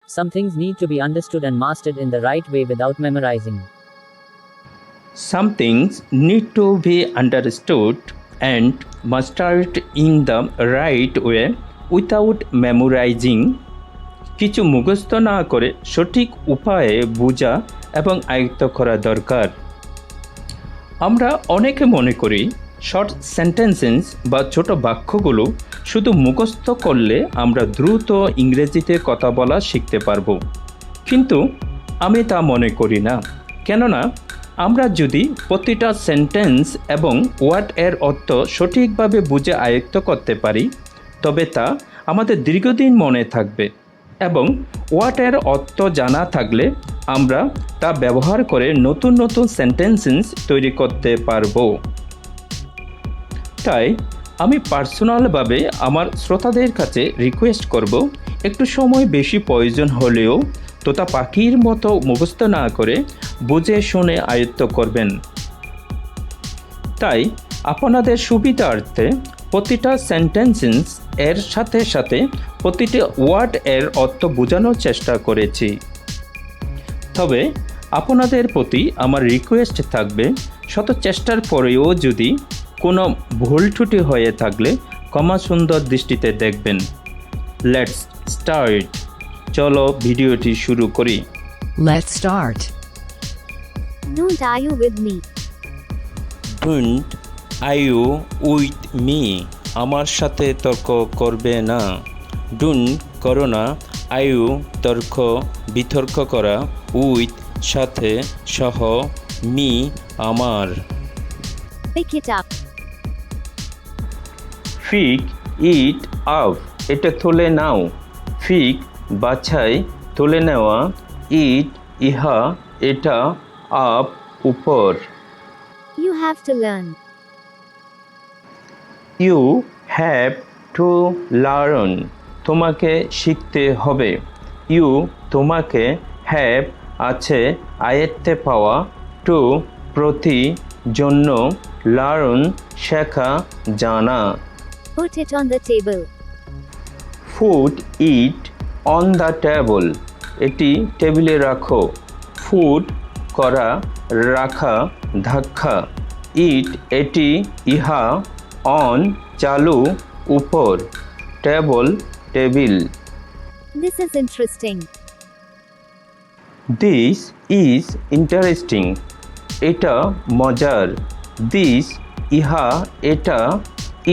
Some things need to be understood and mastered in the right way without memorizing. Some things need to be understood and mastered in the right way without memorizing. কিছু মুখস্থ না করে সঠিক উপায়ে বোঝা এবং আয়ত্ত করা দরকার। আমরা অনেকে মনে করি শর্ট সেন্টেন্সেস বা ছোট বাক্যগুলো শুধু মুখস্থ করলে আমরা দ্রুত ইংরেজিতে কথা বলা শিখতে পারবো, কিন্তু আমি তা মনে করি না। কেননা আমরা যদি প্রতিটা সেন্টেন্স এবং ওয়ার্ড এর অর্থ সঠিকভাবে বুঝে আয়ত্ত করতে পারি, তবে তা আমাদের দীর্ঘদিন মনে থাকবে এবং ওয়ার্ড এর অর্থ জানা থাকলে আমরা তা ব্যবহার করে নতুন নতুন সেন্টেন্সেস তৈরি করতে পারবো। তাই আমি পার্সোনালভাবে আমার শ্রোতাদের কাছে রিকোয়েস্ট করব, একটু সময় বেশি প্রয়োজন হলেও তোতা পাখির মতো মুখস্থ না করে বুঝে শুনে আয়ত্ত করবেন। তাই আপনাদের সুবিধার্থে প্রতিটা সেন্টেন্সেস এর সাথে সাথে প্রতিটি ওয়ার্ড এর অর্থ বোঝানোর চেষ্টা করেছি। তবে আপনাদের প্রতি আমার রিকোয়েস্ট থাকবে, শত চেষ্টার পরেও যদি কোনো ভুল ত্রুটি হয়ে থাকলে ক্ষমা সুন্দর দৃষ্টিতে দেখবেন। Let's start. চলো ভিডিওটি শুরু করি। Let's start. Don't are you with me? Don't IU with me, আমার সাথে তর্ক করবে না। ডোন্ট করো না, আইউ তর্ক বিতর্ক করা, উইথ সাথে সহ, মি আমার। Pick it up. ফিক ইট আপ, এটা তুলে নাও। ফিক বাছাই, তুলে নেওয়া। ইট ইহা, এটা। আপ উপর। You have to learn. You have to learn, তোমাকে শিখতে হবে। ইউ তোমাকে, হ্যাভ আছে আয়ত্তে পাওয়া, টু প্রতি, জন্য, লার্ন শেখা জানা। Put it on the table. Food it on the table, এটি টেবিলে রাখো। ফুড করা, রাখা, ধাক্কা। ইট এটি, ইহা, অন চালু, উপর, table table. This is interesting. This is interesting, এটা মজার। দিস ইহা, এটা।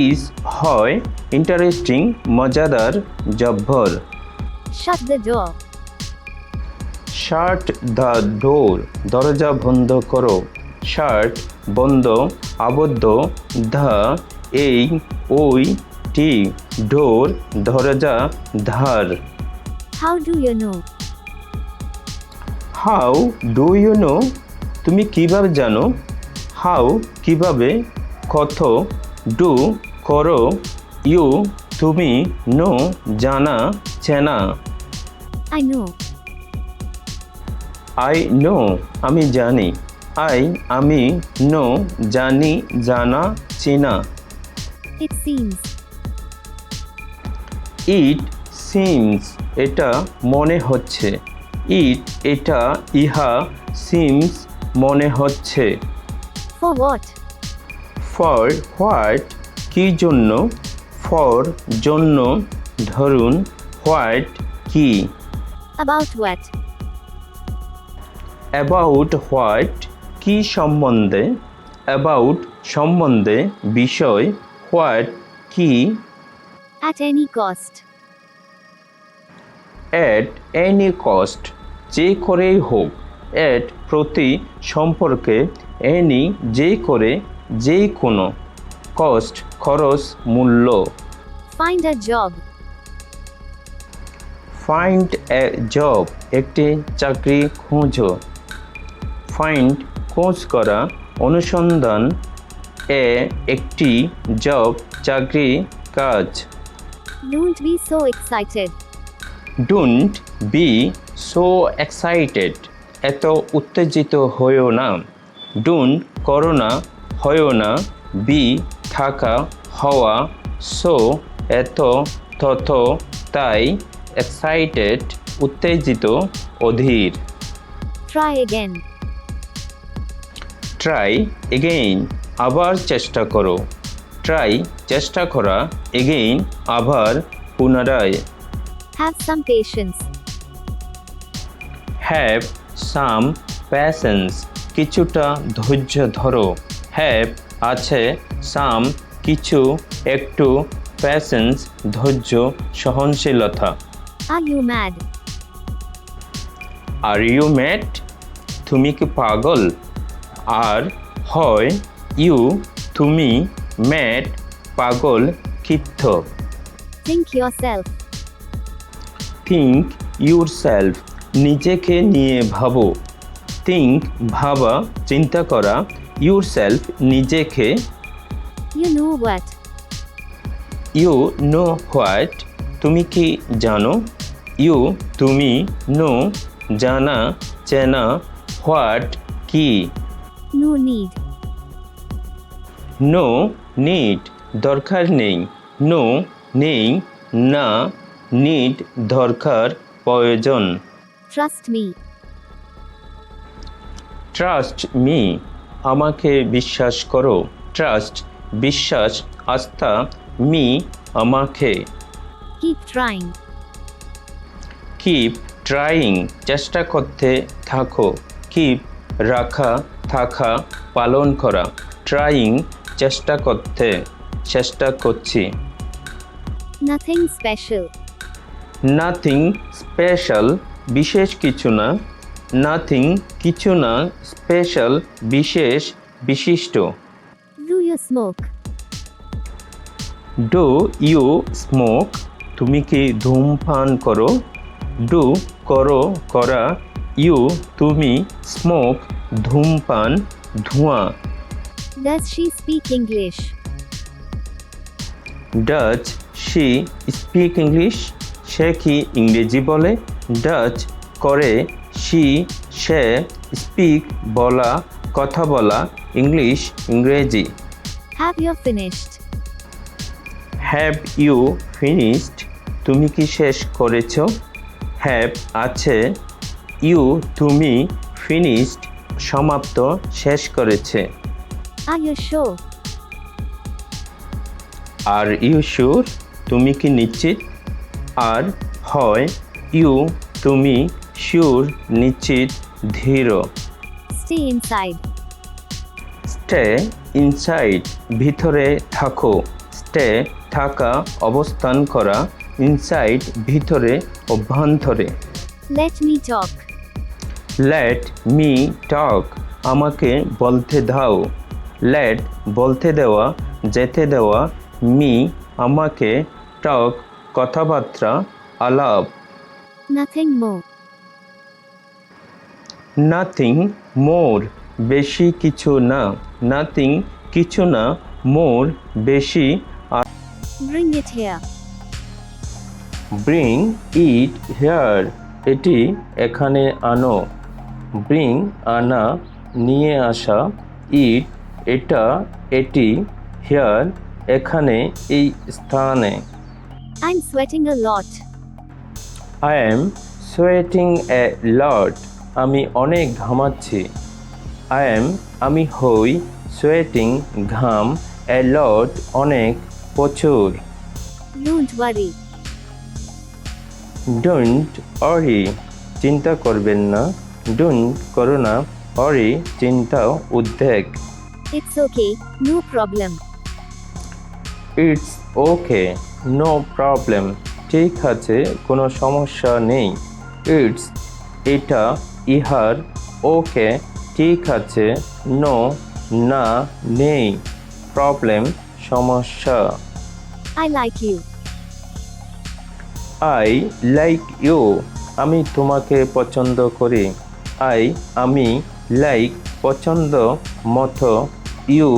ইজ হয় ইন্টারেস্টিং মজাদার, জব্বর। Shut the door. Shut the door, দরজা বন্ধ করো। শার্ট বন্ধ, আবদ্ধ। দ্য এই, ওই, টি ডোর দরজা, ধার। How do you know? How do you know, তুমি কিভাবে জানো। হাউ কিভাবে, কত। ডু করো। ইউ তুমি, নো জানা চেনা। I know. আই নো আমি জানি। আই আমি, নো জানি জানা চেনা। It seems. ইট সিমস, এটা মনে হচ্ছে। ইট এটা, ইহা, সিমস মনে হচ্ছে। For what? ফর হোয়াট কি জন্য। ফর জন্য, ধরুন। হোয়াট কি। About what? অ্যাবাউট হোয়াট কি সম্বন্ধে। অ্যাবাউট সম্বন্ধে, বিষয়। হোয়াট কি। At any cost. At any cost যে করেই হোক। অ্যাট প্রতি, সম্পর্কে। এনি যে করে, যে কোনো। কস্ট খরচ, মূল্য। Find a job. Find a job একটি চাকরি খোঁজো। ফাইন্ড খোঁজ করা, অনুসন্ধান। এ একটি, জব চাকরি, কাজ। Don't be so excited. Don't be so excited, এত উত্তেজিত হয়েও না। ডোন্ট করো না, হয়েও না। বি থাকা, হওয়া। সো এত, তত, তাই। এক্সাইটেড উত্তেজিত অধীর Try again. ট্রাই এগেইন আবার চেষ্টা করো ট্রাই চেষ্টা করা এগেইন আবার পুনরায় Have some patience. Have some patience কিছুটা ধৈর্য ধরো হ্যাভ আছে সাম কিছু একটু প্যাশেন্স ধৈর্য সহনশীলতা Are you mad? Are you mad তুমি কি পাগল আর হয় ইউ তুমি ম্যাড পাগল ক্ষিপ্ত Think yourself. Think yourself নিজেকে নিয়ে ভাবো থিঙ্ক ভাবা চিন্তা করা ইউর সেলফ নিজেকে You know what? You know what তুমি কি জানো ইউ তুমি নো জানা চেনা হোয়াট কি No need. নো নিড দরকার নেই নো নেই না নিড দরকার প্রয়োজন Trust me. ট্রাস্ট মি আমাকে বিশ্বাস করো ট্রাস্ট বিশ্বাস আস্থা মি আমাকে Keep trying. কিপ ট্রাইং চেষ্টা করতে থাকো কিপ রাখা থাকা পালন করা ট্রাইং চেষ্টা করতে চেষ্টা করছি Nothing special. নাথিং স্পেশাল বিশেষ কিছু না নাথিং কিছু না স্পেশাল বিশেষ বিশিষ্ট Do you smoke? Do you smoke তুমি কি ধূমপান করো ডু করো করা ইউ তুমি স্মোক ধূমপান ধোঁয়া Does she speak English? Does she speak English সে কি ইংরেজি বলে ডাচ করে শি সে স্পিক বলা কথা বলা ইংলিশ ইংরেজি Have you finished? Have you finished তুমি কি শেষ করেছ হ্যাভ আছে ইউ তুমি ফিনিশড সমাপ্ত শেষ করেছে Are you sure? Are you sure তুমি কি নিশ্চিত আর হয় ইউ তুমি শিওর নিশ্চিত ধীর Stay inside. স্টে ইনসাইড ভিতরে থাকো স্টে থাকা অবস্থান করা ইনসাইড ভিতরে অভ্যন্তরে Let me talk. Let me টক আমাকে বলতে দাও লেট বলতে দেওয়া যেতে দেওয়া মি আমাকে টক কথাবার্তা আলাপ Nothing more. নাথিং মোর বেশি কিছু না নাথিং কিছু না মোর বেশি Bring it here. Bring it here এটি এখানে আনো ব্রিং আনা নিয়ে আসা ইট এটা এটি হেয়ার এখানে এই স্থানে I'm sweating a lot. I am sweating a lot আমি অনেক ঘামাচ্ছি আমি হই সোয়েটিং ঘাম এ লট অনেক প্রচুর Don't worry. ডোন্ট অরি চিন্তা করবেন না ডোন্ট করো না অরি চিন্তা উদ্বেগ It's okay. No problem. It's okay no problem ঠিক আছে কোনো সমস্যা নেই ইটস এটা ইহার ওকে ঠিক আছে নো না নেই প্রবলেম সমস্যা I like you. I like you আমি তোমাকে পছন্দ করি আমি লাইক পছন্দ মতো ইউ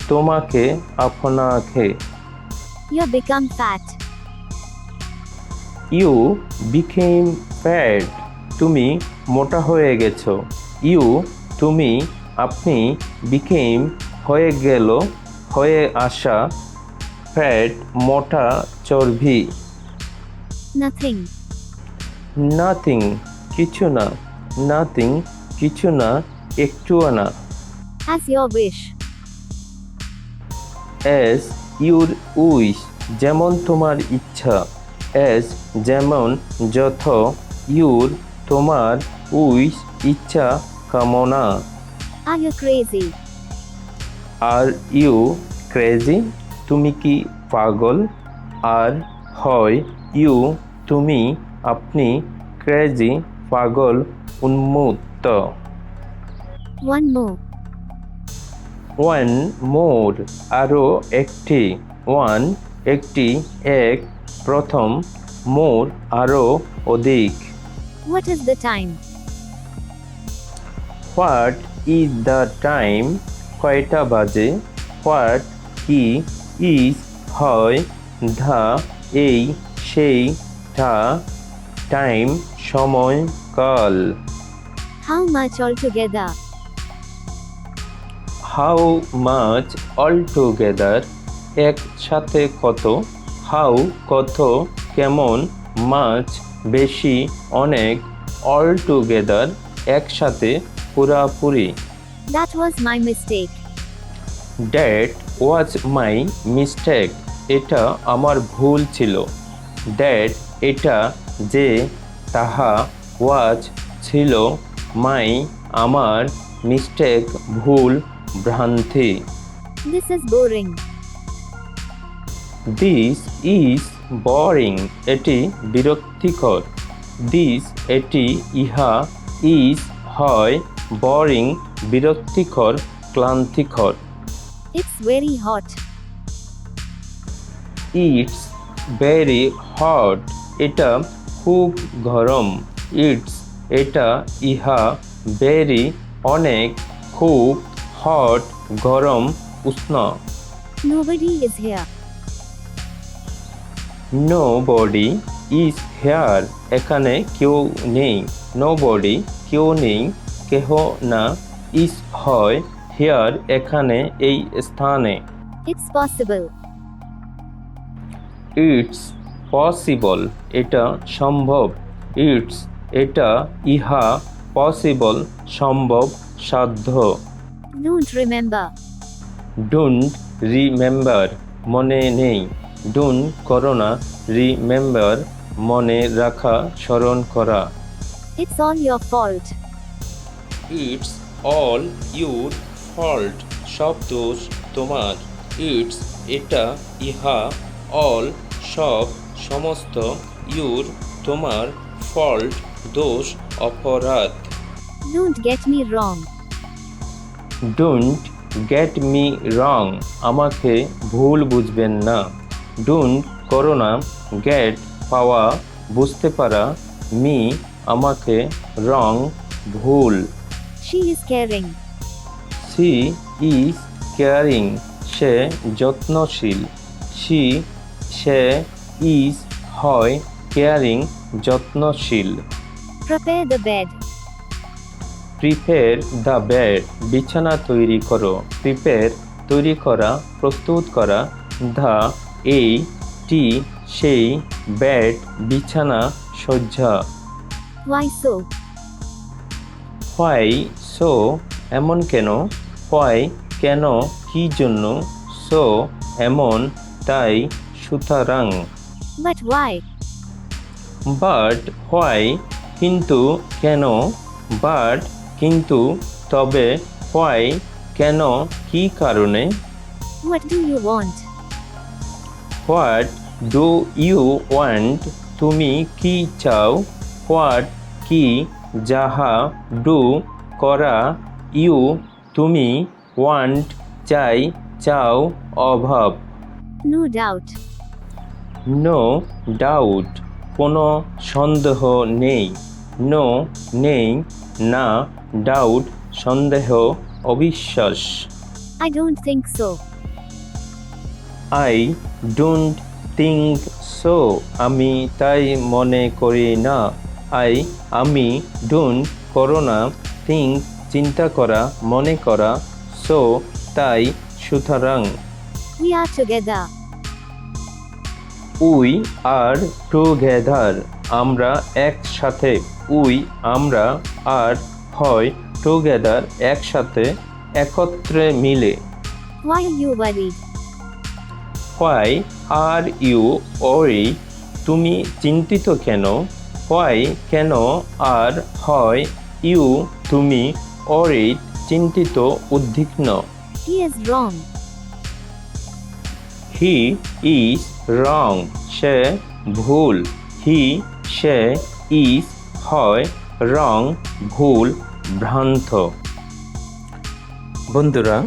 তোমাকে আপনাকে You become fat. You become fat তুমি মোটা হয়ে গেছো ইউ তুমি আপনি বিকেম হয়ে গেল হয়ে আসা ফ্যাট মোটা চর্বি Nothing. নাথিং কিছু না, নাথিং কিছু না, একটুও না। As your wish. As your wish যেমন তোমার ইচ্ছা, অ্যাজ যেমন যথ, ইউর তোমার, উইশ ইচ্ছা কামনা। Are you crazy? Are you crazy তুমি কি পাগল? আর হয় ইউ তুমি, আপনি, ক্রেজি পাগল, উন্মত্ত। One more. ওয়ান মোর আরও একটি, ওয়ান একটি, এক প্রথম, মোর আরও অধিক। What is the time? What is the time কয়টা বাজে? হোয়াট কি, ইজ হয়, দ্য এই সেই, টা টাইম সময় কাল। How much altogether? How much altogether একসাথে কত, হাউ কত, কেমন, মাচ বেশি অনেক, অলটুগেদার একসাথে পুরাপুরি। That was my mistake. That was my mistake এটা আমার ভুল ছিল। দ্যাট এটা, যে, তাহা, ওয়াজ ছিল, মাই আমার, মিস্টেক ভুল, ভ্রান্তি। This is boring. This is boring এটি বিরক্তিকর। দিস এটি, ইহা, ইজ হয়, বোরিং বিরক্তিকর, ক্লান্তিকর। It's very hot. It's very hot এটা খুব গরম। ইটস এটা, ইহা, ভেরি অনেক, খুব, হট গরম, উষ্ণ। Nobody is here. Nobody is here এখানে কেউ নেই। নো বডি কেউ নেই, কেহ না, ইজ হয়, হেয়ার এখানে এই স্থানে। It's possible. ইটস পসিবল এটা সম্ভব। ইটস এটা, ইহা, পসিবল সম্ভব, সাধ্য। Don't remember. ডোন্ট রিমেম্বার মনে নেই। ডোন্ট করো না, রিমেম্বার মনে রাখা, স্মরণ করা। It's all your fault. It's all your fault সব দোষ তোমার। ইটস এটা, ইহা, অল সব, সমস্ত, ইউর তোমার, ফল্ট দোষ, অপরাধ। Don't get me wrong. Don't get me রং আমাকে ভুল বুঝবেন না। ডোন্ট করো না, গেট পাওয়া, বুঝতে পারা, মি আমাকে, রং ভুল। She is caring. She is caring সে যত্নশীল। সি সে, ইজ হয়, কেয়ারিং যত্নশীল। Prepare the bed. Prepare the bed বিছানা তৈরি করো। প্রিপেয়ার তৈরি করা, প্রস্তুত করা, দ্য এই, টি সেই, বেড বিছানা, শয্যা। Why so? হোয়াই সো এমন কেন, হোয়াই কেন, কি জন্য, সো এমন, তাই, সুতরাং। But why? বাট হোয়াই কিন্তু, কেন, বাট কিন্তু, তবে, হোয়াই কেন, কি কারণে। What do you want? What do you want তুমি কি চাও। হোয়াট কি, যাহা, ডু করা, ইউ তুমি, ওয়ান্ট চাই, চাও, অভাব। No doubt. নো ডাউট কোনো সন্দেহ নেই। নো নেই, না, ডাউট সন্দেহ, অবিশ্বাস। I don't think so. I don't think so আমি তাই মনে করি না। আই আমি, ডোন্ট করো না, থিঙ্ক চিন্তা করা, মনে করা, সো তাই, সুতরাং। We are together. We are together আমরা একসাথে, উই আমরা, আর হয় টুগেদার একসাথে, একত্রে মিলে। Why are you worried? Why are you worry, তুমি চিন্তিত কেন? হোয়াই কেন, আর হয় ইউ তুমি, ওরিড চিন্তিত উদ্বিগ্ন। He is wrong. He is wrong, সে ভুল। হি সে, ইজ হয় রং ভুল ভ্রান্ত। বন্ধুরা,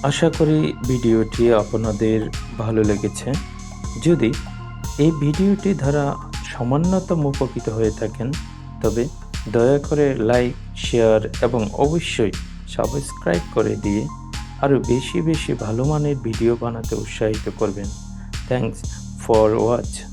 আশা করি ভিডিওটি আপনাদের ভালো লেগেছে। যদি এই ভিডিওটি দ্বারা সামান্যতম উপকৃত হয়ে থাকেন তবে দয়া করে লাইক, শেয়ার এবং অবশ্যই সাবস্ক্রাইব করে দিয়ে আরও বেশি বেশি ভালো মানের ভিডিও বানাতে উৎসাহিত করবেন। Thanks for watch.